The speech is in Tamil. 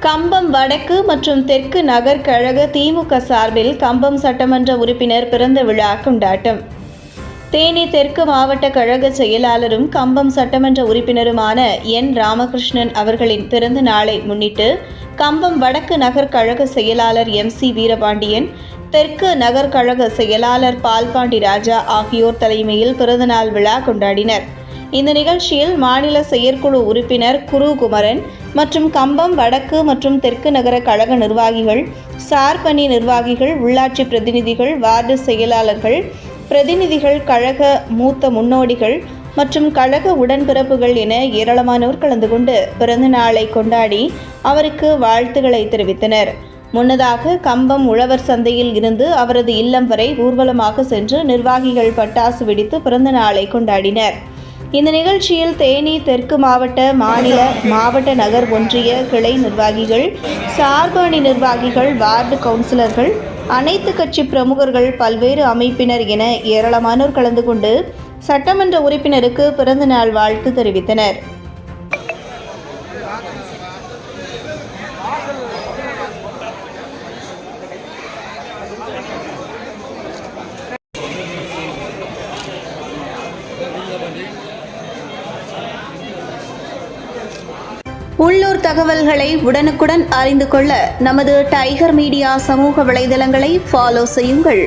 கம்பம் வடக்கு மற்றும் தெற்கு நகர் கழக திமுக சார்பில் கம்பம் சட்டமன்ற உறுப்பினர் பிறந்த விழா கொண்டாட்டம். தேனி தெற்கு மாவட்ட கழக செயலாளரும் கம்பம் சட்டமன்ற உறுப்பினருமான என் ராமகிருஷ்ணன் அவர்களின் பிறந்த நாளை முன்னிட்டு கம்பம் வடக்கு நகர் கழக செயலாளர் MC வீரபாண்டியன், தெற்கு நகர் கழக செயலாளர் பால்பாண்டி ராஜா ஆகியோர் தலைமையில் பிறந்தநாள் விழா கொண்டாடினர். இந்த நிகழ்ச்சியில் மாநில செயற்குழு உறுப்பினர் குருகுமரன் மற்றும் கம்பம் வடக்கு மற்றும் தெற்கு நகர கழக நிர்வாகிகள், சார்பணி நிர்வாகிகள், உள்ளாட்சி பிரதிநிதிகள், வார்டு செயலாளர்கள், பிரதிநிதிகள், கழக மூத்த முன்னோடிகள் மற்றும் கழக உடன்பிறப்புகள் என ஏராளமானோர் கலந்து கொண்டு பிறந்த நாளை கொண்டாடி அவருக்கு வாழ்த்துக்களை தெரிவித்தனர். முன்னதாக கம்பம் உழவர் சந்தையில் இருந்து அவரது இல்லம் வரை ஊர்வலமாக சென்று நிர்வாகிகள் பட்டாசு வெடித்து பிறந்த நாளை கொண்டாடினர். இந்த நிகழ்ச்சியில் தேனி தெற்கு மாவட்ட, மாநில, மாவட்ட நகர் ஒன்றிய கிளை நிர்வாகிகள், சார்பணி நிர்வாகிகள், வார்டு கவுன்சிலர்கள், அனைத்து கட்சி பிரமுகர்கள், பல்வேறு அமைப்பினர் என ஏராளமானோர் கலந்து கொண்டு சட்டமன்ற உறுப்பினருக்கு பிறந்த நாள் வாழ்த்து தெரிவித்தனர். உள்ளூர் தகவல்களை உடனுக்குடன் அறிந்து கொள்ள நமது டைகர் மீடியா சமூக வலைதளங்களை ஃபாலோ செய்யுங்கள்.